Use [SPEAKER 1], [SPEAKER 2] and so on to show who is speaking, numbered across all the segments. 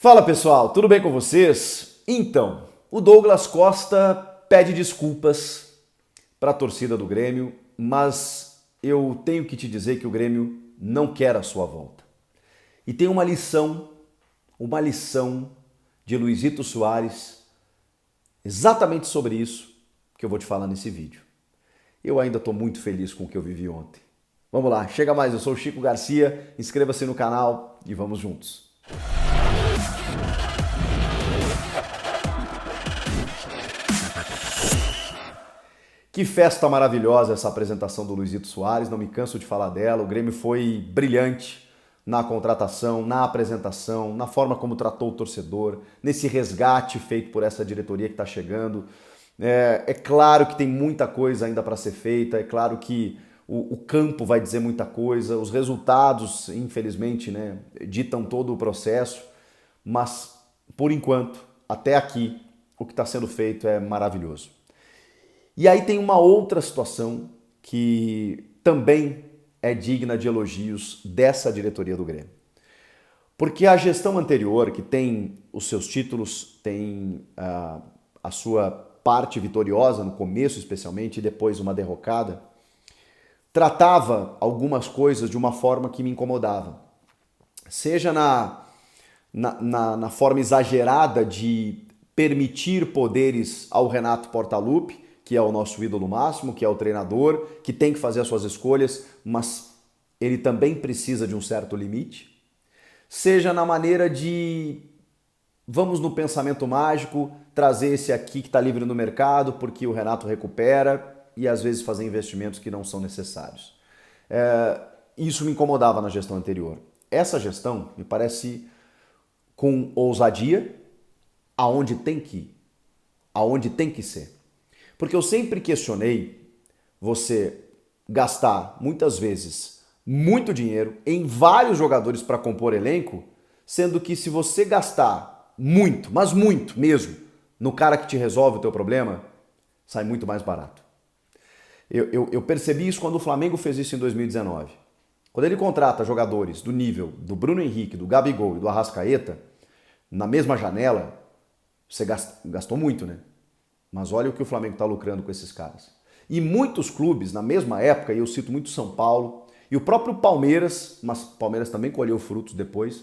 [SPEAKER 1] Fala pessoal, tudo bem com vocês? Então, o Douglas Costa pede desculpas para a torcida do Grêmio, mas eu tenho que te dizer que o Grêmio não quer a sua volta. E tem uma lição de Luizito Soares exatamente sobre isso que eu vou te falar nesse vídeo. Eu ainda estou muito feliz com o que eu vivi ontem. Vamos lá, chega mais, eu sou o Chico Garcia, inscreva-se no canal e vamos juntos. Que festa maravilhosa essa apresentação do Luizito Soares, não me canso de falar dela. O Grêmio foi brilhante na contratação, na apresentação, na forma como tratou o torcedor, nesse resgate feito por essa diretoria que está chegando. É claro que tem muita coisa ainda para ser feita, é claro que o campo vai dizer muita coisa, os resultados, infelizmente, ditam todo o processo, mas, por enquanto, até aqui, o que está sendo feito é maravilhoso. E aí tem uma outra situação que também é digna de elogios dessa diretoria do Grêmio. Porque a gestão anterior, que tem os seus títulos, tem a sua parte vitoriosa no começo especialmente e depois uma derrocada, tratava algumas coisas de uma forma que me incomodava. Seja na forma exagerada de permitir poderes ao Renato Portaluppi, que é o nosso ídolo máximo, que é o treinador, que tem que fazer as suas escolhas, mas ele também precisa de um certo limite. Seja na maneira de, vamos no pensamento mágico, trazer esse aqui que está livre no mercado, porque o Renato recupera, e às vezes fazer investimentos que não são necessários. Isso me incomodava na gestão anterior. Essa gestão me parece com ousadia, aonde tem que ir, aonde tem que ser. Porque eu sempre questionei você gastar, muitas vezes, muito dinheiro em vários jogadores para compor elenco, sendo que se você gastar muito, mas muito mesmo, no cara que te resolve o teu problema, sai muito mais barato. Eu percebi isso quando o Flamengo fez isso em 2019. Quando ele contrata jogadores do nível do Bruno Henrique, do Gabigol e do Arrascaeta, na mesma janela, você gastou muito, né? Mas olha o que o Flamengo está lucrando com esses caras. E muitos clubes, na mesma época, e eu cito muito São Paulo, e o próprio Palmeiras, mas o Palmeiras também colheu frutos depois,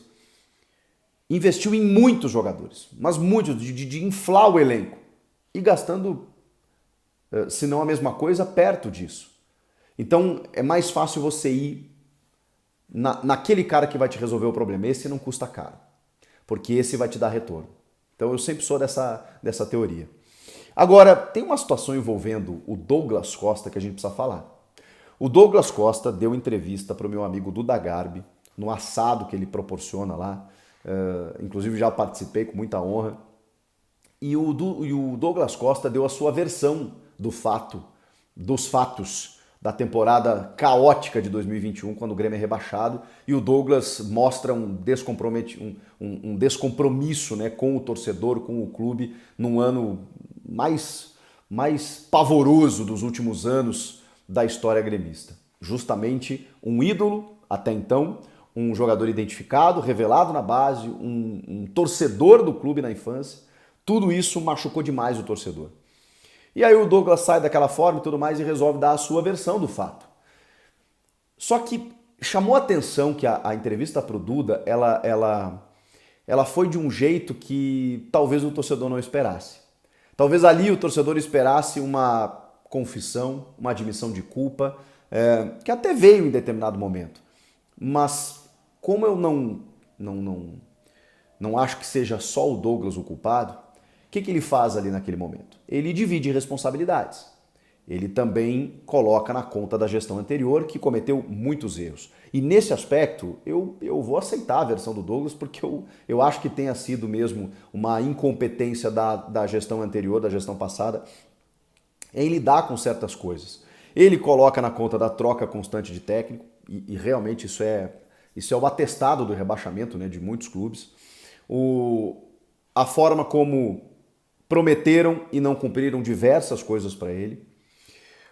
[SPEAKER 1] investiu em muitos jogadores, mas muitos, de inflar o elenco. E gastando, se não a mesma coisa, perto disso. Então é mais fácil você ir naquele cara que vai te resolver o problema. Esse não custa caro, porque esse vai te dar retorno. Então eu sempre sou dessa teoria. Agora, tem uma situação envolvendo o Douglas Costa que a gente precisa falar. O Douglas Costa deu entrevista para o meu amigo Duda Garbi, no assado que ele proporciona lá. Inclusive já participei com muita honra. E o Douglas Costa deu a sua versão dos fatos da temporada caótica de 2021, quando o Grêmio é rebaixado, e o Douglas mostra um descompromisso com o torcedor, com o clube, num ano mais pavoroso dos últimos anos da história gremista. Justamente um ídolo, até então, um jogador identificado, revelado na base, um torcedor do clube na infância, tudo isso machucou demais o torcedor. E aí o Douglas sai daquela forma e tudo mais e resolve dar a sua versão do fato. Só que chamou a atenção que a entrevista para o Duda, ela foi de um jeito que talvez o torcedor não esperasse. Talvez ali o torcedor esperasse uma confissão, uma admissão de culpa, que até veio em determinado momento. Mas como eu não acho que seja só o Douglas o culpado, o que ele faz ali naquele momento? Ele divide responsabilidades. Ele também coloca na conta da gestão anterior, que cometeu muitos erros. E nesse aspecto, eu vou aceitar a versão do Douglas, porque eu acho que tenha sido mesmo uma incompetência da gestão anterior, da gestão passada, em lidar com certas coisas. Ele coloca na conta da troca constante de técnico, e realmente isso é o atestado do rebaixamento de muitos clubes. A forma como prometeram e não cumpriram diversas coisas para ele.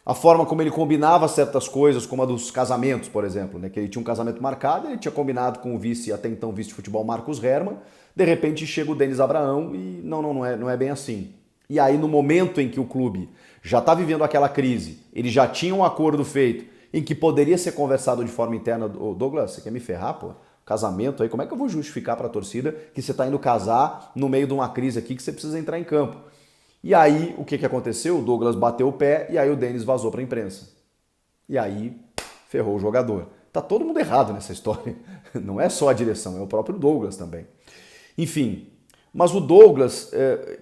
[SPEAKER 1] A forma como ele combinava certas coisas, como a dos casamentos, por exemplo, que ele tinha um casamento marcado, ele tinha combinado com o vice, até então vice de futebol, Marcos Herrmann, De repente chega o Denis Abraão e não é bem assim. E aí no momento em que o clube já está vivendo aquela crise, ele já tinha um acordo feito em que poderia ser conversado de forma interna, ô Douglas, você quer me ferrar, pô? Casamento aí, como é que eu vou justificar para a torcida que você está indo casar no meio de uma crise aqui que você precisa entrar em campo? E aí, o que aconteceu? O Douglas bateu o pé e aí o Denis vazou para a imprensa. E aí, ferrou o jogador. Tá todo mundo errado nessa história. Não é só a direção, é o próprio Douglas também. Enfim, mas o Douglas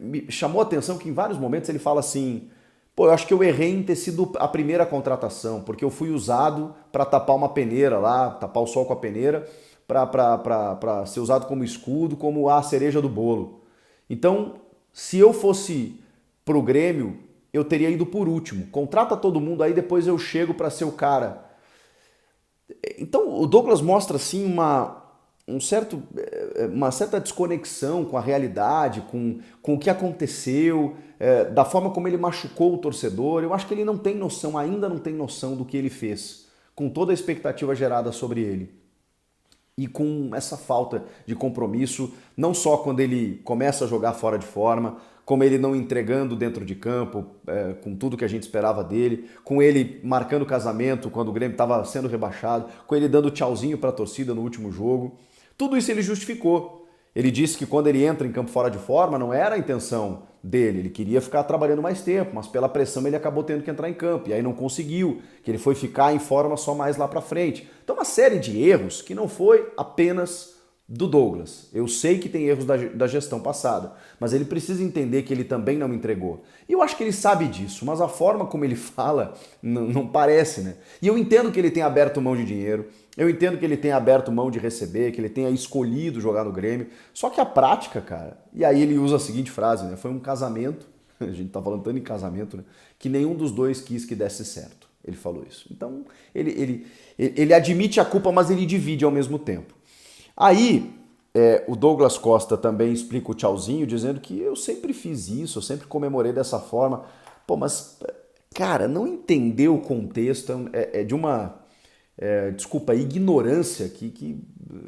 [SPEAKER 1] me chamou a atenção que em vários momentos ele fala assim: pô, eu acho que eu errei em ter sido a primeira contratação, porque eu fui usado para tapar uma peneira lá, tapar o sol com a peneira, para ser usado como escudo, como a cereja do bolo. Então, se eu fosse pro Grêmio, eu teria ido por último. Contrata todo mundo aí, depois eu chego para ser o cara. Então, o Douglas mostra assim uma certa desconexão com a realidade, com o que aconteceu, da forma como ele machucou o torcedor. Eu acho que ele não tem noção, ainda não tem noção do que ele fez, com toda a expectativa gerada sobre ele. E com essa falta de compromisso, não só quando ele começa a jogar fora de forma, como ele não entregando dentro de campo, com tudo que a gente esperava dele, com ele marcando casamento quando o Grêmio estava sendo rebaixado, com ele dando tchauzinho para a torcida no último jogo. Tudo isso ele justificou. Ele disse que quando ele entra em campo fora de forma, não era a intenção dele, ele queria ficar trabalhando mais tempo, mas pela pressão ele acabou tendo que entrar em campo, e aí não conseguiu, que ele foi ficar em forma só mais lá pra frente. Então uma série de erros que não foi apenas do Douglas. Eu sei que tem erros da gestão passada, mas ele precisa entender que ele também não entregou. E eu acho que ele sabe disso, mas a forma como ele fala não parece, né? E eu entendo que ele tenha aberto mão de dinheiro, eu entendo que ele tenha aberto mão de receber, que ele tenha escolhido jogar no Grêmio, só que a prática, cara, e aí ele usa a seguinte frase, né? Foi um casamento, a gente tá falando tanto em casamento, né? Que nenhum dos dois quis que desse certo. Ele falou isso. Então, ele admite a culpa, mas ele divide ao mesmo tempo. Aí, o Douglas Costa também explica o tchauzinho, dizendo que eu sempre fiz isso, eu sempre comemorei dessa forma. Pô, mas, cara, não entender o contexto é de uma, desculpa, ignorância que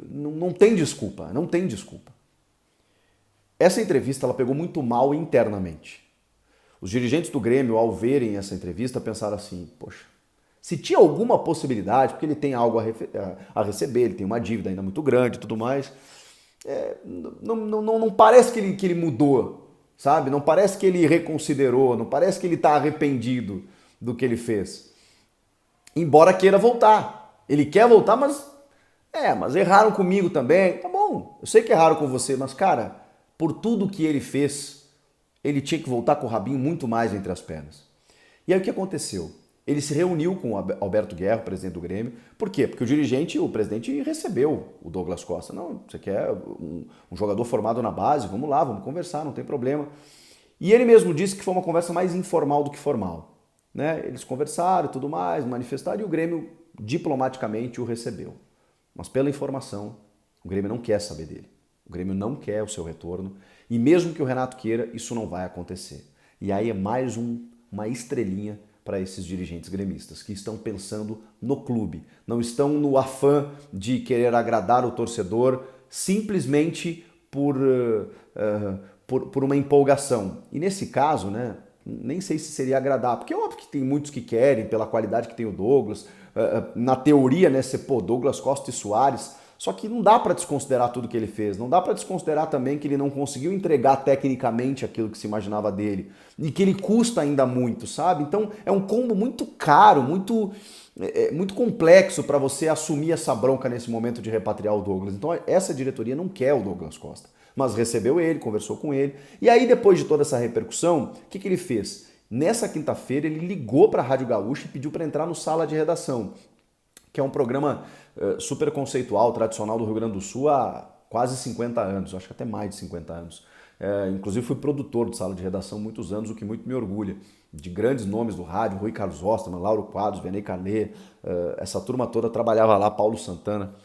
[SPEAKER 1] não tem desculpa, não tem desculpa. Essa entrevista ela pegou muito mal internamente. Os dirigentes do Grêmio, ao verem essa entrevista, pensaram assim, poxa, se tinha alguma possibilidade, porque ele tem algo a receber, ele tem uma dívida ainda muito grande e tudo mais, não parece que ele mudou, sabe? Não parece que ele reconsiderou, não parece que ele está arrependido do que ele fez. Embora queira voltar. Ele quer voltar, mas erraram comigo também. Tá bom, eu sei que erraram com você, mas cara, por tudo que ele fez, ele tinha que voltar com o rabinho muito mais entre as pernas. E aí o que aconteceu? Ele se reuniu com o Alberto Guerra, presidente do Grêmio. Por quê? Porque o presidente recebeu o Douglas Costa. Não, você quer um jogador formado na base? Vamos lá, vamos conversar, não tem problema. E ele mesmo disse que foi uma conversa mais informal do que formal. Né? Eles conversaram e tudo mais, manifestaram, e o Grêmio diplomaticamente o recebeu. Mas pela informação, o Grêmio não quer saber dele. O Grêmio não quer o seu retorno. E mesmo que o Renato queira, isso não vai acontecer. E aí é mais uma estrelinha para esses dirigentes gremistas que estão pensando no clube, não estão no afã de querer agradar o torcedor simplesmente por uma empolgação. E nesse caso, né, nem sei se seria agradar, porque é óbvio que tem muitos que querem, pela qualidade que tem o Douglas, na teoria, né, Douglas Costa e Soares, só que não dá para desconsiderar tudo que ele fez, não dá para desconsiderar também que ele não conseguiu entregar tecnicamente aquilo que se imaginava dele e que ele custa ainda muito, sabe? Então é um combo muito caro, muito complexo para você assumir essa bronca nesse momento de repatriar o Douglas. Então essa diretoria não quer o Douglas Costa, mas recebeu ele, conversou com ele e aí depois de toda essa repercussão, o que ele fez? Nessa quinta-feira ele ligou para a Rádio Gaúcha e pediu para entrar no Sala de Redação, que é um programa super conceitual, tradicional do Rio Grande do Sul há quase 50 anos, acho que até mais de 50 anos. Inclusive fui produtor de Sala de Redação há muitos anos, o que muito me orgulha. De grandes nomes do rádio, Rui Carlos Osterman, Lauro Quadros, Venei Carnet, essa turma toda trabalhava lá, Paulo Santana,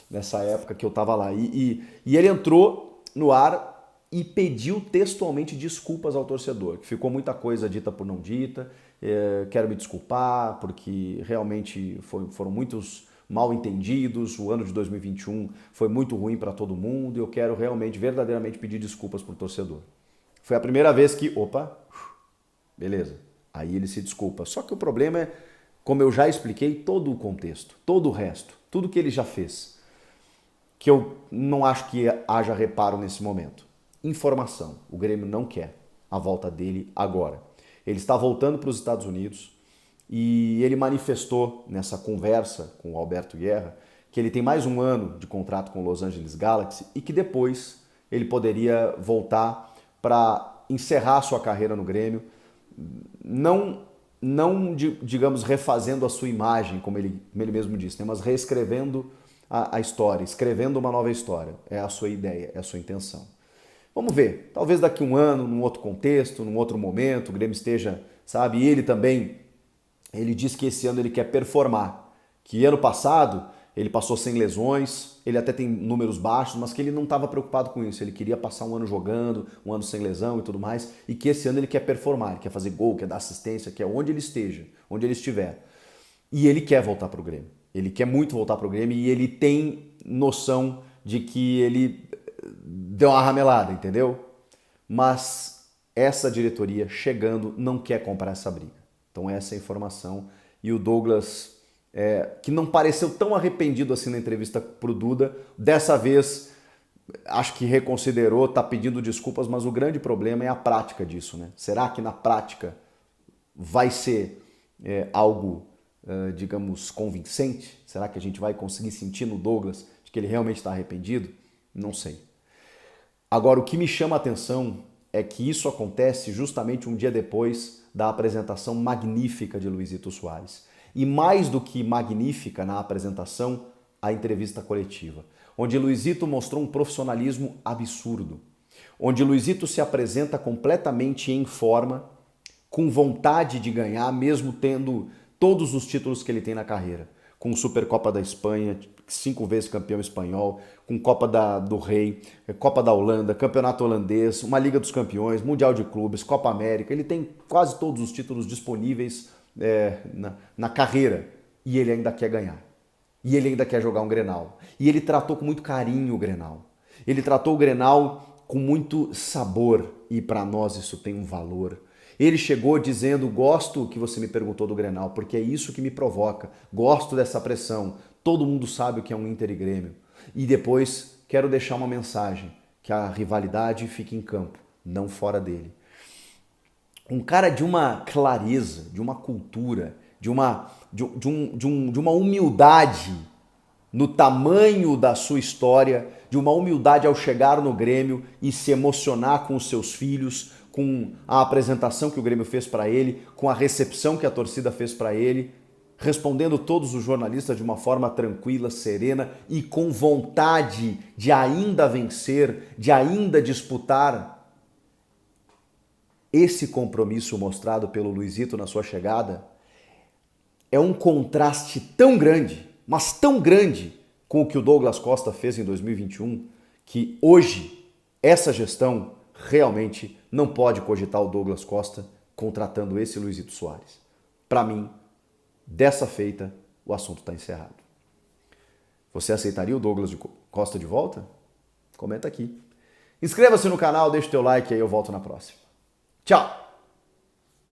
[SPEAKER 1] nessa época que eu estava lá. E ele entrou no ar e pediu textualmente desculpas ao torcedor, que ficou muita coisa dita por não dita, quero me desculpar, porque realmente foram muitos mal entendidos, o ano de 2021 foi muito ruim para todo mundo e eu quero realmente, verdadeiramente pedir desculpas pro torcedor. Foi a primeira vez que, opa, beleza, aí ele se desculpa. Só que o problema é, como eu já expliquei, todo o contexto, todo o resto, tudo que ele já fez, que eu não acho que haja reparo nesse momento. Informação, o Grêmio não quer a volta dele agora. Ele está voltando para os Estados Unidos e ele manifestou nessa conversa com o Alberto Guerra que ele tem mais um ano de contrato com o Los Angeles Galaxy e que depois ele poderia voltar para encerrar sua carreira no Grêmio, não digamos, refazendo a sua imagem, como ele mesmo disse, né, mas reescrevendo a história, escrevendo uma nova história. É a sua ideia, é a sua intenção. Vamos ver, talvez daqui um ano, num outro contexto, num outro momento, o Grêmio esteja, sabe, e ele também, ele diz que esse ano ele quer performar, que ano passado ele passou sem lesões, ele até tem números baixos, mas que ele não estava preocupado com isso, ele queria passar um ano jogando, um ano sem lesão e tudo mais, e que esse ano ele quer performar, ele quer fazer gol, quer dar assistência, quer onde ele esteja, onde ele estiver. E ele quer voltar para o Grêmio, ele quer muito voltar para o Grêmio e ele tem noção de que ele deu uma ramelada, entendeu? Mas essa diretoria chegando não quer comprar essa briga. Então essa é a informação. E o Douglas, que não pareceu tão arrependido assim na entrevista pro Duda, dessa vez acho que reconsiderou, tá pedindo desculpas, mas o grande problema é a prática disso, né? Será que na prática vai ser algo, digamos, convincente? Será que a gente vai conseguir sentir no Douglas de que ele realmente está arrependido? Não sei. Agora, o que me chama a atenção é que isso acontece justamente um dia depois da apresentação magnífica de Luizito Soares. E mais do que magnífica na apresentação, a entrevista coletiva, onde Luizito mostrou um profissionalismo absurdo, onde Luizito se apresenta completamente em forma, com vontade de ganhar, mesmo tendo todos os títulos que ele tem na carreira, com Supercopa da Espanha, 5 vezes campeão espanhol, com Copa do Rei, Copa da Holanda, Campeonato Holandês, uma Liga dos Campeões, Mundial de Clubes, Copa América. Ele tem quase todos os títulos disponíveis na carreira e ele ainda quer ganhar. E ele ainda quer jogar um Grenal. E ele tratou com muito carinho o Grenal. Ele tratou o Grenal com muito sabor e para nós isso tem um valor. Ele chegou dizendo, gosto que você me perguntou do Grenal, porque é isso que me provoca. Gosto dessa pressão. Todo mundo sabe o que é um Inter e Grêmio. E depois quero deixar uma mensagem, que a rivalidade fique em campo, não fora dele. Um cara de uma clareza, de uma cultura, de uma humildade no tamanho da sua história, de uma humildade ao chegar no Grêmio e se emocionar com os seus filhos, com a apresentação que o Grêmio fez para ele, com a recepção que a torcida fez para ele, respondendo todos os jornalistas de uma forma tranquila, serena e com vontade de ainda vencer, de ainda disputar. Esse compromisso mostrado pelo Luizito na sua chegada é um contraste tão grande, mas tão grande com o que o Douglas Costa fez em 2021, que hoje essa gestão realmente não pode cogitar o Douglas Costa contratando esse Luizito Soares. Para mim, dessa feita, o assunto está encerrado. Você aceitaria o Douglas Costa de volta? Comenta aqui. Inscreva-se no canal, deixa o teu like e aí eu volto na próxima. Tchau!